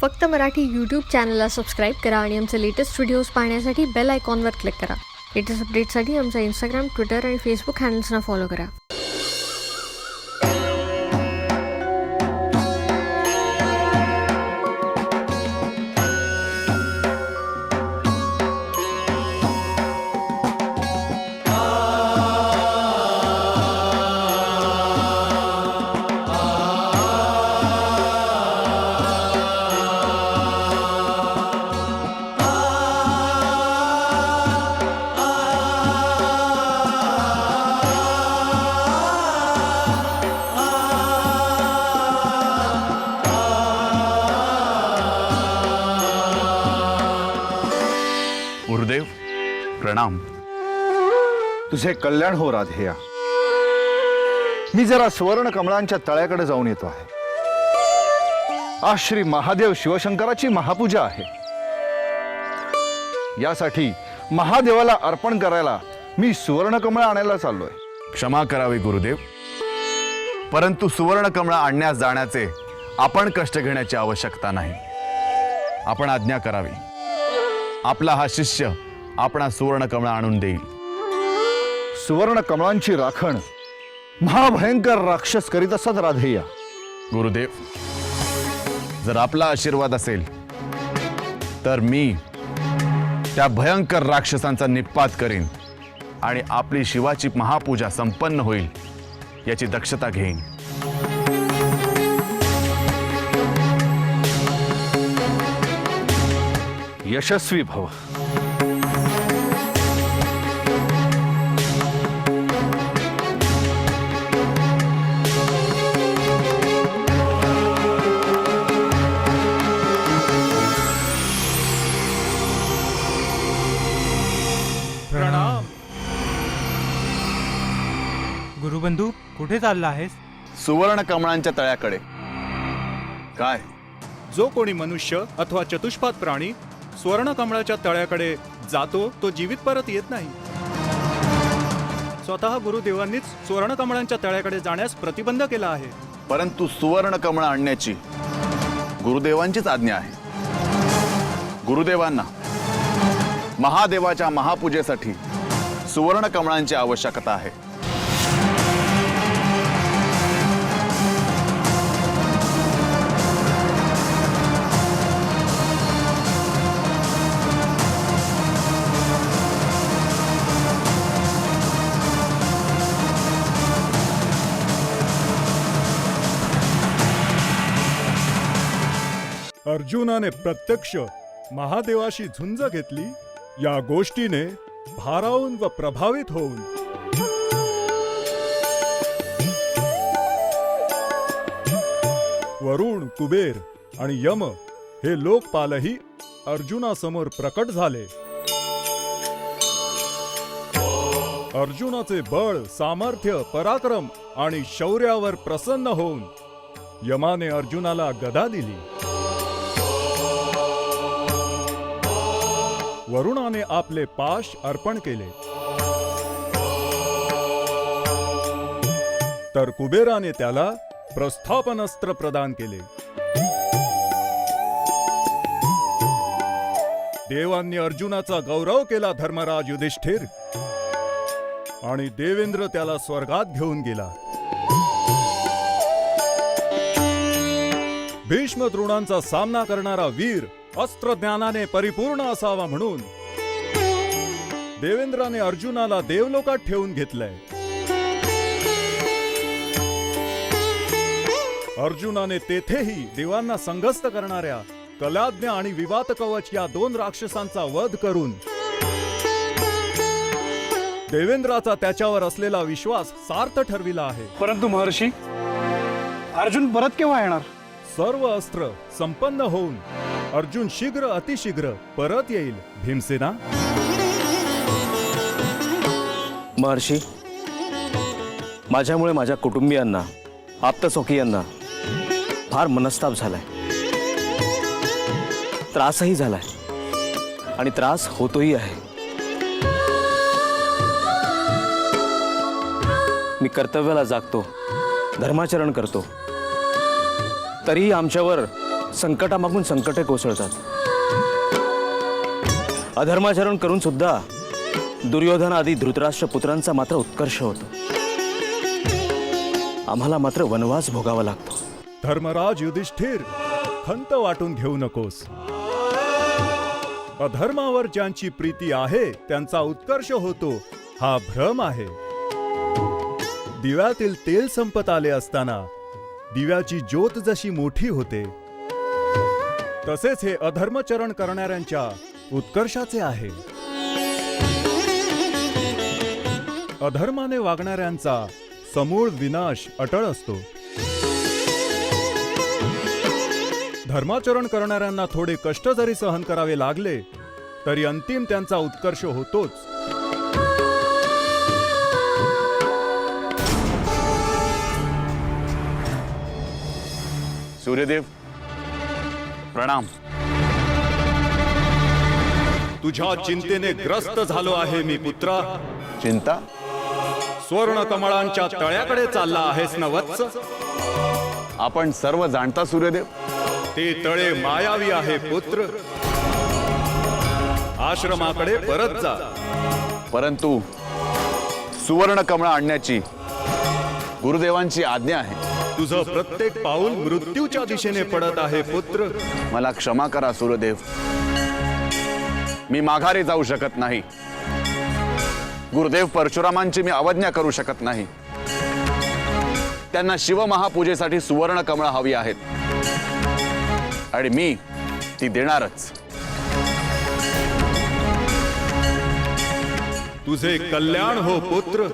फक्त मराठी यूट्यूब चॅनलला सबस्क्राईब करा आणि आमचे लेटेस्ट व्हिडिओज पाहण्यासाठी बेल आयकॉनवर क्लिक करा। लेटेस्ट अपडेट्ससाठी आमचा इंस्टाग्राम, ट्विटर आणि फेसबुक हँडल्सना फॉलो करा। गुरुदेव प्रणाम। तुझे कल्याण हो राधेया। मी जरा सुवर्ण कमळांच्या तळ्याकडे जाऊन येतो आहे। आज श्री महादेव शिवशंकराची महापूजा आहे। यासाठी महादेवाला अर्पण करायला मी सुवर्ण कमळ आणायला चाललोय। क्षमा करावी गुरुदेव, परंतु सुवर्ण कमळ आणण्यास जाण्याचे आपण कष्ट घेण्याची आवश्यकता नाही। आपण आज्ञा करावी। आपला हा शिष्य आपणा सुवर्ण कमळ आणून देईल। सुवर्ण कमळांची राखण महाभयंकर राक्षस करीत असत राधेया। गुरुदेव, जर आपला आशीर्वाद असेल तर मी त्या भयंकर राक्षसांचा निपात करीन आणि आपली शिवाची महापूजा संपन्न होईल याची दक्षता घेईन। यशस्वी भव। प्रणाम। गुरुबंधू, कुठे चालला आहेस? सुवर्ण कमळांच्या तळ्याकडे। काय? जो कोणी मनुष्य अथवा चतुष्पाद प्राणी स्वर्ण कमळाच्या तळ्याकडे जातो तो जीवित परत येत नाही। स्वतः गुरुदेवांनीच स्वर्ण कमळांच्या तळ्याकडे जाण्यास प्रतिबंध केला आहे। परंतु सुवर्ण कमळ आणण्याची गुरुदेवांचीच आज्ञा आहे। गुरुदेवांना महादेवाच्या महापूजेसाठी सुवर्ण कमळांची आवश्यकता आहे। अर्जुनाने प्रत्यक्ष महादेवाशी झुंज घेतली। या गोष्टीने भारावून व प्रभावित होऊन वरुण, कुबेर आणि यम हे लोकपालही अर्जुनासमोर प्रकट झाले। अर्जुनाचे बळ, सामर्थ्य, पराक्रम आणि शौर्यावर प्रसन्न होऊन यमाने अर्जुनाला गदा दिली। वरुणाने आपले पाश अर्पण केले, तर कुबेराने त्याला प्रस्थापनस्त्र प्रदान केले। देवांनी अर्जुनाचा गौरव केला धर्मराज युधिष्ठिर, आणि देवेंद्र त्याला स्वर्गात घेऊन गेला। भीष्म द्रोणांचा सामना करणारा वीर अस्त्रज्ञानाने परिपूर्ण असावा म्हणून देवेंद्राने अर्जुनाला देवलोकात ठेवून घेतलंय। अर्जुनाने तेथेही देवांना संघस्त करणाऱ्या कलाज्ञ आणि विवात कवच या दोन राक्षसांचा वध करून देवेंद्राचा त्याच्यावर असलेला विश्वास सार्थ ठरविला आहे। परंतु महर्षी, अर्जुन परत केव्हा येणार? सर्व अस्त्र संपन्न होऊन अर्जुन शीघ्र अतिशीघ्र परत येईल भीमसेना। महर्षी, माझ्यामुळे माझ्या कुटुंबियांना, आप्तसोखीयांना फार मनस्ताप झालाय, त्रासही झालाय आणि त्रास होतोही आहे। मी कर्तव्याला जागतो, धर्माचरण करतो, तरीही आमच्यावर संकटामागून संकटे कोसळतात. अधर्माचरण करून सुद्धा दुर्योधन आदी धृतराष्ट्र पुत्रांचा मात्र उत्कर्ष होतो. आम्हाला मात्र वनवास भोगावा लागतो. धर्मराज युधिष्ठिर, खंत वाटून घेऊ नकोस. अधर्मावर ज्यांची प्रीती आहे त्यांचा उत्कर्ष होतो हा भ्रम आहे. दिव्यातील तेल संपत आले असताना दिव्याची ज्योत जशी मोठी होते तसेच हे अधर्मचरण करणाऱ्यांच्या उत्कर्षाचे आहे. अधर्माने वागणाऱ्यांचा समूळ विनाश अटळ असतो. धर्माचरण करणाऱ्यांना थोडे कष्ट जरी सहन करावे लागले तरी अंतिम त्यांचा उत्कर्ष होतोच. सूर्यदेव, प्रणाम. तुझ्या चिंतेने ग्रस्त झालो आहे मी पुत्रा. चिंता? स्वर्ण कमळांच्या तळ्याकडे चालला आहेस ना वत्स? आपण सर्व जाणता सूर्यदेव. ते तळे मायावी आहे पुत्र. आश्रमाकडे परत जा. परंतु सुवर्ण कमळ आणण्याची गुरुदेवांची आज्ञा आहे. तुझं प्रत्येक पाऊल मृत्यूच्या दिशेने पडत आहे पुत्र. मला क्षमा करा सूर्यदेव. मी माघारी जाऊ शकत नाही. गुरुदेव परशुरामांची मी अवज्ञा करू शकत नाही. त्यांना शिवमहापूजेसाठी सुवर्ण कमळ हवी आहेत आणि मी ती देणारच. तुझे कल्याण हो पुत्र.